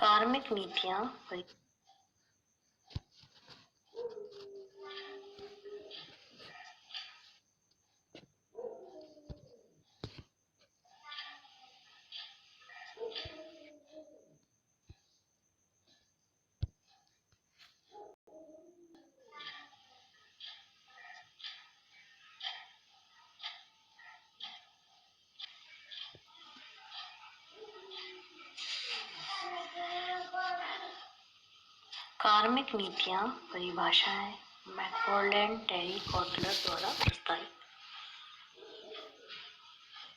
कार्मिक नीतियां कार्मिक नीतियां परिभाषाएं मैकफार्लैंड टेरी कॉटलर द्वारा प्रस्तावित।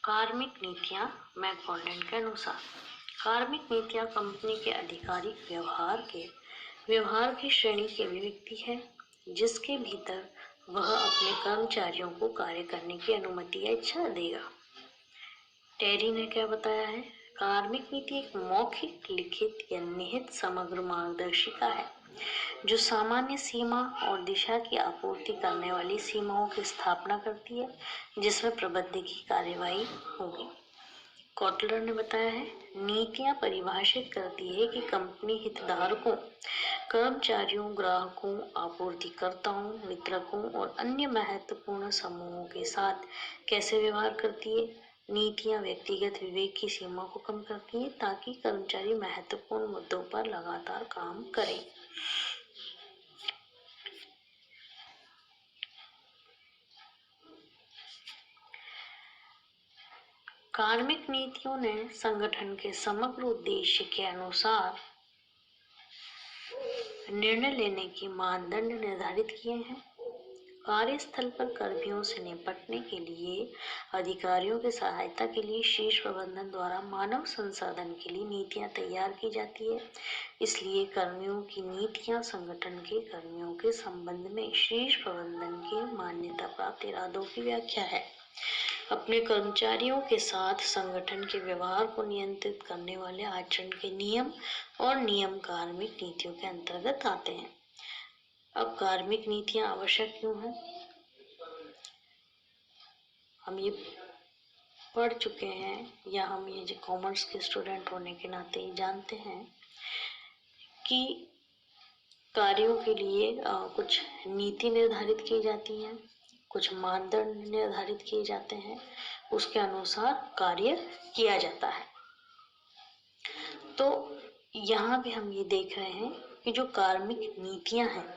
कार्मिक नीतियां मैकफार्लैंड के अनुसार कार्मिक नीतियां कंपनी के आधिकारिक व्यवहार की श्रेणी की अभिव्यक्ति है जिसके भीतर वह अपने कर्मचारियों को कार्य करने की अनुमति या इच्छा देगा। टेरी ने क्या बताया है? कार्मिक नीति एक मौखिक, लिखित या निहित समग्र मार्गदर्शिका है जो सामान्य सीमा और दिशा की आपूर्ति करने वाली सीमाओं की स्थापना करती है जिसमें प्रबंधन की कार्यवाही होगी। कॉटलर ने बताया है, नीतियां परिभाषित करती है कि कंपनी हितधारकों, कर्मचारियों, ग्राहकों, आपूर्तिकर्ताओं, वितरकों और अन्य महत्वपूर्ण समूहों के साथ कैसे व्यवहार करती है। नीतियां व्यक्तिगत विवेक की सीमा को कम करती हैं ताकि कर्मचारी महत्वपूर्ण मुद्दों पर लगातार काम करें। कार्मिक नीतियों ने संगठन के समग्र उद्देश्य के अनुसार निर्णय लेने की मानदंड निर्धारित किए हैं। कार्यस्थल पर कर्मियों से निपटने के लिए अधिकारियों की सहायता के लिए शीर्ष प्रबंधन द्वारा मानव संसाधन के लिए नीतियां तैयार की जाती है। इसलिए कर्मियों की नीतियां संगठन के कर्मियों के संबंध में शीर्ष प्रबंधन के मान्यता प्राप्त इरादों की व्याख्या है। अपने कर्मचारियों के साथ संगठन के व्यवहार को नियंत्रित करने वाले आचरण के नियम और नियम कार्मिक नीतियों के अंतर्गत आते हैं। अब कार्मिक नीतियां आवश्यक क्यों हैं? हम ये पढ़ चुके हैं या हम ये जो कॉमर्स के स्टूडेंट होने के नाते जानते हैं कि कार्यों के लिए कुछ नीति निर्धारित की जाती है, कुछ मानदंड निर्धारित किए जाते हैं, उसके अनुसार कार्य किया जाता है। तो यहाँ भी हम ये देख रहे हैं कि जो कार्मिक नीतियां हैं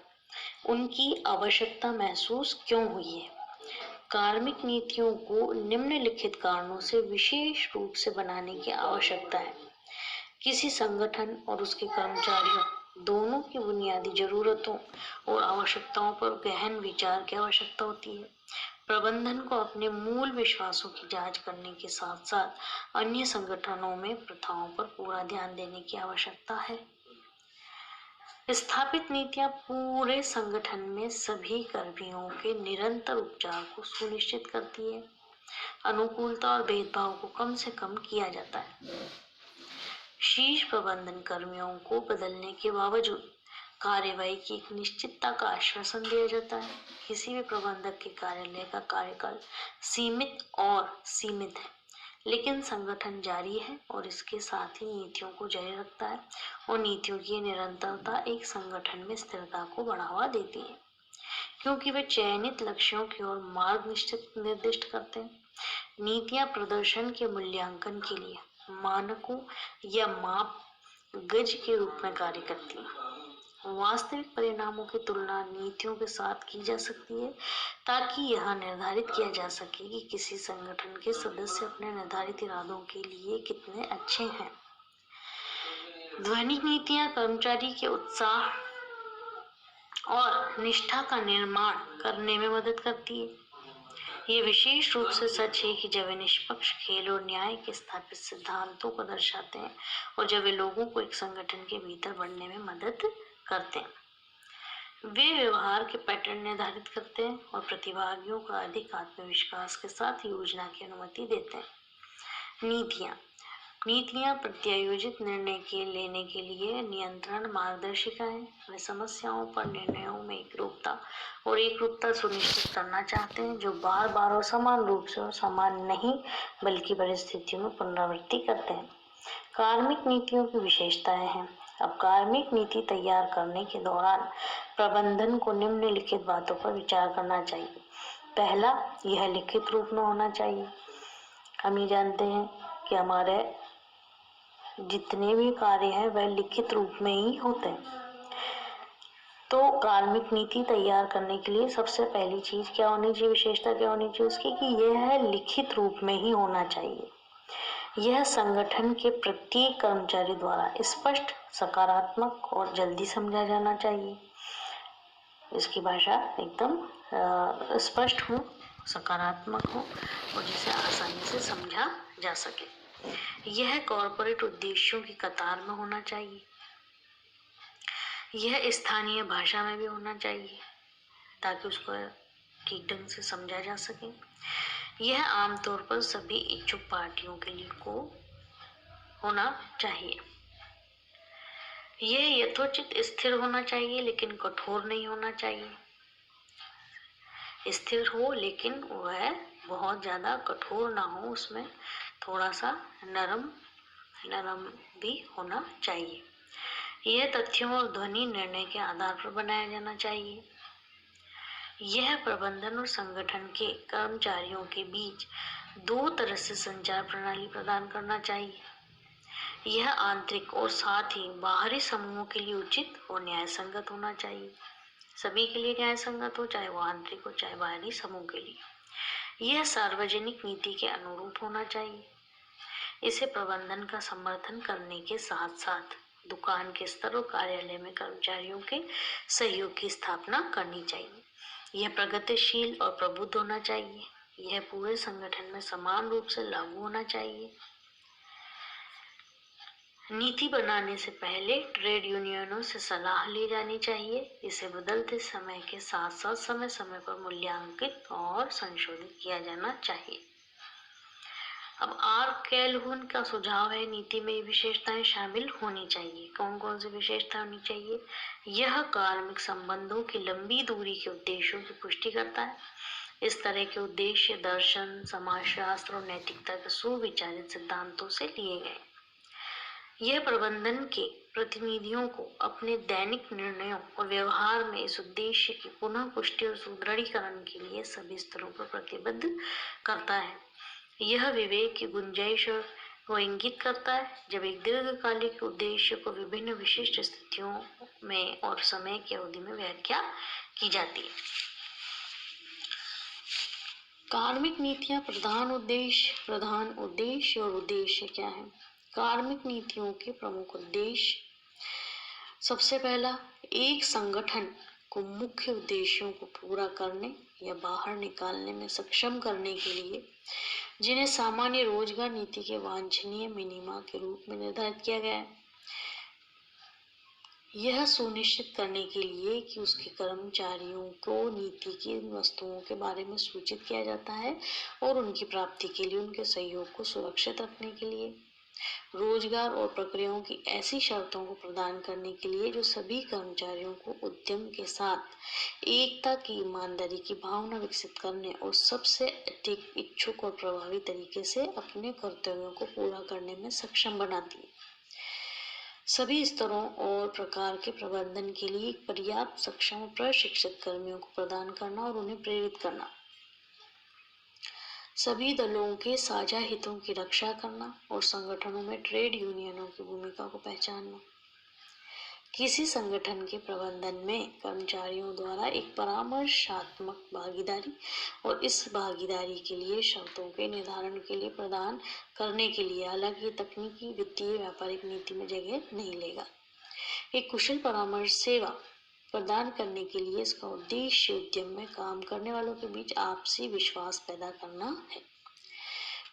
उनकी आवश्यकता महसूस क्यों हुई है। कार्मिक नीतियों को निम्नलिखित कारणों से विशेष रूप से बनाने की आवश्यकता है। किसी संगठन और उसके कर्मचारियों दोनों की बुनियादी जरूरतों और आवश्यकताओं पर गहन विचार की आवश्यकता होती है। प्रबंधन को अपने मूल विश्वासों की जांच करने के साथ साथ अन्य संगठनों में प्रथाओं पर पूरा ध्यान देने की आवश्यकता है। स्थापित नीतियां पूरे संगठन में सभी कर्मियों के निरंतर उपचार को सुनिश्चित करती है। अनुकूलता और भेदभाव को कम से कम किया जाता है। शीर्ष प्रबंधन कर्मियों को बदलने के बावजूद कार्यवाही की एक निश्चितता का आश्वासन दिया जाता है। किसी भी प्रबंधक के कार्यालय का कार्यकाल सीमित है, लेकिन संगठन जारी है और इसके साथ ही नीतियों को जारी रखता है और नीतियों की निरंतरता एक संगठन में स्थिरता को बढ़ावा देती है क्योंकि वे चयनित लक्ष्यों की ओर मार्ग निर्दिष्ट करते हैं। नीतियां प्रदर्शन के मूल्यांकन के लिए मानकों या माप गज के रूप में कार्य करती है। वास्तविक परिणामों की तुलना नीतियों के साथ की जा सकती है ताकि यह निर्धारित किया जा सके कि किसी संगठन के सदस्य अपने निर्धारित इरादों के लिए कितने अच्छे हैं। ध्वनिक नीतियां कर्मचारी के उत्साह और निष्ठा का निर्माण करने में मदद करती है। ये विशेष रूप से सच है कि जब वे निष्पक्ष खेल और न्याय के स्थापित सिद्धांतों को दर्शाते हैं और जब वे लोगों को एक संगठन के भीतर बढ़ने में मदद करते हैं। वे व्यवहार के पैटर्न निर्धारित करते हैं और प्रतिभागियों को अधिक आत्मविश्वास के साथ योजना की अनुमति देते हैं। नीतियां प्रत्यायोजित निर्णय के लेने के लिए नियंत्रण मार्गदर्शिका है। वे समस्याओं पर निर्णयों में एकरूपता सुनिश्चित करना चाहते हैं जो बार बार और समान रूप से और समान नहीं बल्कि परिस्थितियों में पुनरावृत्ति करते हैं। कार्मिक नीतियों की विशेषताएं हैं। अब कार्मिक नीति तैयार करने के दौरान प्रबंधन को निम्नलिखित बातों पर विचार करना चाहिए। पहला, यह लिखित रूप में होना चाहिए। हम ये जानते हैं कि हमारे जितने भी कार्य हैं वह लिखित रूप में ही होते हैं। तो कार्मिक नीति तैयार करने के लिए सबसे पहली चीज क्या होनी चाहिए, विशेषता क्या होनी चाहिए उसकी, कि यह लिखित रूप में ही होना चाहिए। यह संगठन के प्रत्येक कर्मचारी द्वारा स्पष्ट, सकारात्मक और जल्दी समझा जाना चाहिए। इसकी भाषा एकदम स्पष्ट हो, सकारात्मक हो और जिसे आसानी से समझा जा सके। यह कॉर्पोरेट उद्देश्यों की कतार में होना चाहिए। यह स्थानीय भाषा में भी होना चाहिए ताकि उसको ठीक ढंग से समझा जा सके। यह आमतौर पर सभी इच्छुक पार्टियों के लिए को होना चाहिए। यह यथोचित स्थिर होना चाहिए लेकिन कठोर नहीं होना चाहिए। स्थिर हो लेकिन वह बहुत ज्यादा कठोर ना हो, उसमें थोड़ा सा नरम भी होना चाहिए। यह तथ्यों और ध्वनि निर्णय के आधार पर बनाया जाना चाहिए। यह प्रबंधन और संगठन के कर्मचारियों के बीच दो तरह से संचार प्रणाली प्रदान करना चाहिए। यह आंतरिक और साथ ही बाहरी समूहों के लिए उचित और न्याय संगत होना चाहिए। सभी के लिए न्याय संगत हो, चाहे वो आंतरिक हो चाहे बाहरी समूह के लिए। यह सार्वजनिक नीति के अनुरूप होना चाहिए। इसे प्रबंधन का समर्थन करने के साथ साथ दुकान के स्तर और कार्यालय में कर्मचारियों के सहयोग की स्थापना करनी चाहिए। यह प्रगतिशील और प्रबुद्ध होना चाहिए। यह पूरे संगठन में समान रूप से लागू होना चाहिए। नीति बनाने से पहले ट्रेड यूनियनों से सलाह ली जानी चाहिए। इसे बदलते समय के साथ साथ समय समय पर मूल्यांकित और संशोधित किया जाना चाहिए। अब आर कैलहून का सुझाव है, नीति में विशेषताएं शामिल होनी चाहिए। कौन कौन सी विशेषता होनी चाहिए? यह कार्मिक संबंधों की लंबी दूरी के उद्देश्यों की पुष्टि करता है। इस तरह के उद्देश्य दर्शन, समाजशास्त्र और नैतिकता के सुविचारित सिद्धांतों से लिए गए। यह प्रबंधन के प्रतिनिधियों को अपने दैनिक निर्णयों और व्यवहार में इस उद्देश्य की पुनः पुष्टि और सुदृढ़ीकरण के लिए सभी स्तरों पर प्रतिबद्ध करता है। यह विवेक की गुंजाइश को इंगित करता है जब एक दीर्घकालिक उद्देश्य को विभिन्न विशिष्ट स्थितियों में और समय की अवधि में व्याख्या की जाती है। कार्मिक नीतियां प्रधान उद्देश्य और उद्देश्य क्या है? कार्मिक नीतियों के प्रमुख उद्देश्य, सबसे पहला, एक संगठन को मुख्य उद्देश्यों को पूरा करने या बाहर निकालने में सक्षम करने के लिए जिन्हें सामान्य रोजगार नीति के वांछनीय मिनिमा के रूप में निर्धारित किया गया है। यह सुनिश्चित करने के लिए कि उसके कर्मचारियों को नीति की वस्तुओं के बारे में सूचित किया जाता है और उनकी प्राप्ति के लिए उनके सहयोग को सुरक्षित रखने के लिए रोजगार और प्रक्रियाओं की ऐसी शर्तों को प्रदान करने के लिए जो सभी कर्मचारियों को उद्यम के साथ एकता की, ईमानदारी की भावना विकसित करने और सबसे अधिक इच्छुक और प्रभावी तरीके से अपने कर्तव्यों को पूरा करने में सक्षम बनाती है। सभी स्तरों और प्रकार के प्रबंधन के लिए पर्याप्त सक्षम और प्रशिक्षित कर्मियों को प्रदान करना और उन्हें प्रेरित करना। सभी दलों के साझा हितों की रक्षा करना और संगठनों में ट्रेड यूनियनों की भूमिका को पहचानना। किसी संगठन के प्रबंधन में कर्मचारियों द्वारा एक परामर्शात्मक भागीदारी और इस भागीदारी के लिए शर्तों के निर्धारण के लिए प्रदान करने के लिए हालांकि तकनीकी, वित्तीय, व्यापारिक नीति में जगह नहीं लेगा। एक कुशल परामर्श सेवा प्रदान करने के लिए इसका उद्देश्य उद्यम में काम करने वालों के बीच आपसी विश्वास पैदा करना है।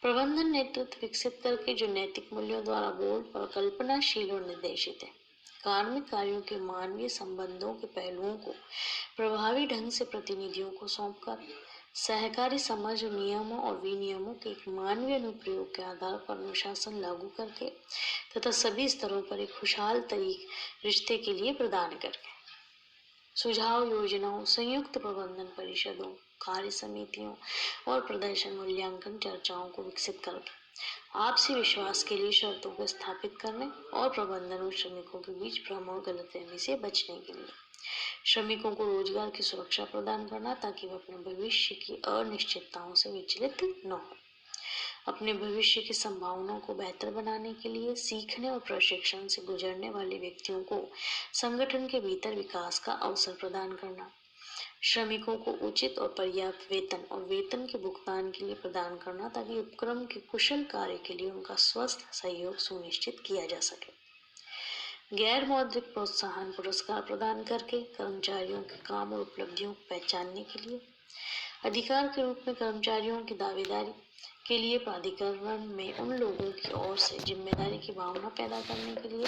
प्रबंधन नेतृत्व विकसित करके जो नैतिक मूल्यों द्वारा बोध और कल्पनाशील और निर्देशित है। कार्मिक कार्यों के मानवीय संबंधों के पहलुओं को प्रभावी ढंग से प्रतिनिधियों को सौंपकर सहकारी समझ, नियमों और विनियमों के एक मानवीय अनुप्रयोग के आधार पर अनुशासन लागू करके तथा सभी स्तरों पर एक खुशहाल रिश्ते के लिए प्रदान करके सुझाव, योजनाओं, संयुक्त प्रबंधन परिषदों, कार्य समितियों और प्रदर्शन मूल्यांकन चर्चाओं को विकसित करके आपसी विश्वास के लिए शर्तों को स्थापित करने और प्रबंधन और श्रमिकों के बीच भ्रम और गलतफहमी से बचने के लिए। श्रमिकों को रोजगार की सुरक्षा प्रदान करना ताकि वे अपने भविष्य की अनिश्चितताओं से विचलित न हो। अपने भविष्य की संभावनाओं को बेहतर बनाने के लिए सीखने और प्रशिक्षण से गुजरने वाले व्यक्तियों को संगठन के भीतर विकास का अवसर प्रदान करना। श्रमिकों को उचित और पर्याप्त वेतन और वेतन के भुगतान के लिए प्रदान करना ताकि उपक्रम के कुशल कार्य के लिए उनका स्वस्थ सहयोग सुनिश्चित किया जा सके। गैर मौद्रिक प्रोत्साहन पुरस्कार प्रदान करके कर्मचारियों के काम और उपलब्धियों को पहचानने के लिए। अधिकार के रूप में कर्मचारियों की दावेदारी के लिए प्राधिकरण में उन लोगों की ओर से जिम्मेदारी की भावना पैदा करने के लिए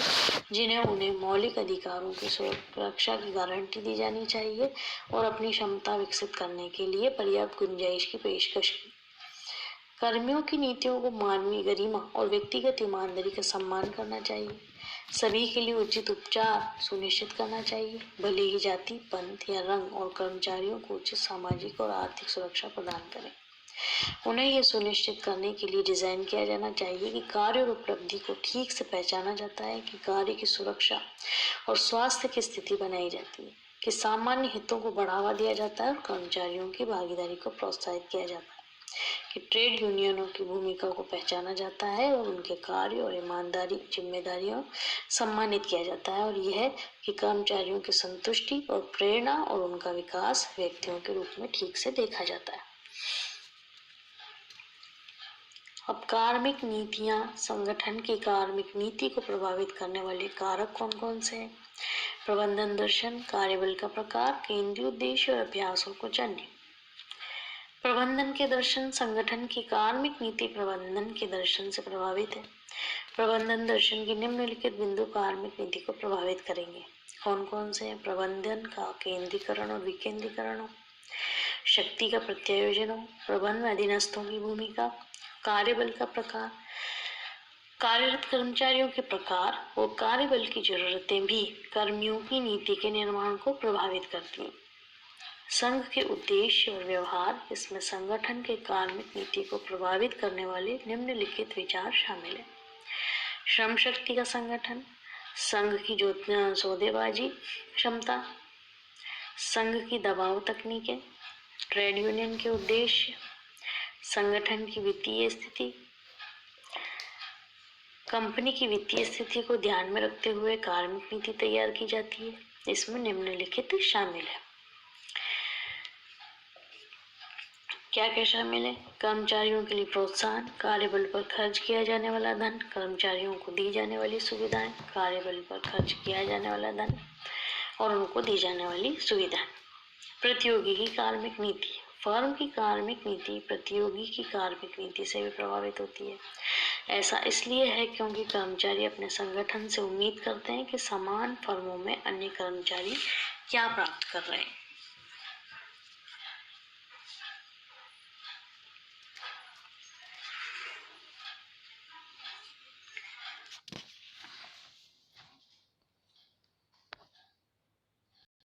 जिन्हें उन्हें मौलिक अधिकारों की सुरक्षा की गारंटी दी जानी चाहिए और अपनी क्षमता विकसित करने के लिए पर्याप्त गुंजाइश की पेशकश की। कर्मियों की नीतियों को मानवीय गरिमा और व्यक्तिगत ईमानदारी का सम्मान करना चाहिए। सभी के लिए उचित उपचार सुनिश्चित करना चाहिए, भले ही जाति, पंथ या रंग, और कर्मचारियों को उचित सामाजिक और आर्थिक सुरक्षा प्रदान करें। उन्हें यह सुनिश्चित करने के लिए डिजाइन किया जाना चाहिए कि कार्य और उपलब्धि को ठीक से पहचाना जाता है, कि कार्य की सुरक्षा और स्वास्थ्य की स्थिति बनाई जाती है, कि सामान्य हितों को बढ़ावा दिया जाता है और कर्मचारियों की भागीदारी को प्रोत्साहित किया जाता है, कि ट्रेड यूनियनों की भूमिका को पहचाना जाता है और उनके कार्य और ईमानदारी जिम्मेदारियों सम्मानित किया जाता है, और यह कि कर्मचारियों की संतुष्टि और प्रेरणा और उनका विकास व्यक्तियों के रूप में ठीक से देखा जाता है। अब कार्मिक नीतियां, संगठन की कार्मिक नीति को प्रभावित करने वाले कारक कौन कौन से हैं? प्रबंधन दर्शन, कार्यबल का प्रकार, केंद्रीय उद्देश्य और अभ्यासों को जानिए। प्रबंधन के दर्शन संगठन की कार्मिक नीति प्रबंधन के दर्शन से प्रभावित है। प्रबंधन दर्शन के निम्नलिखित बिंदु कार्मिक नीति को प्रभावित करेंगे। कौन कौन से हैं? प्रबंधन का केंद्रीकरण और विकेंद्रीकरण हो, शक्ति का प्रत्यायोजन हो, प्रबंधन अधीनस्थों की भूमिका, कार्यबल का प्रकार, कार्यरत कर्मचारियों के प्रकार और कार्यबल की जरूरतें भी कर्मियों की नीति के निर्माण को प्रभावित करती हैं। संघ के उद्देश्य और व्यवहार, इसमें संगठन के कार्मिक नीति को प्रभावित करने वाले निम्नलिखित विचार शामिल हैं। श्रम शक्ति का संगठन, संघ की सौदेबाजी क्षमता, संघ की दबाव तकनीकें, ट्रेड यूनियन के उद्देश्य, संगठन की वित्तीय स्थिति। कंपनी की वित्तीय स्थिति को ध्यान में रखते हुए कार्मिक नीति तैयार की जाती है। इसमें निम्नलिखित शामिल है। क्या क्या शामिल है? कर्मचारियों के लिए प्रोत्साहन, कार्यबल पर खर्च किया जाने वाला धन, कर्मचारियों को दी जाने वाली सुविधाएं, कार्यबल पर खर्च किया जाने वाला धन और उनको दी जाने वाली सुविधाएं। प्रतियोगी की कार्मिक नीति, फर्म की कार्मिक नीति प्रतियोगी की कार्मिक नीति से भी प्रभावित होती है। ऐसा इसलिए है क्योंकि कर्मचारी अपने संगठन से उम्मीद करते हैं कि समान फर्मों में अन्य कर्मचारी क्या प्राप्त कर रहे हैं।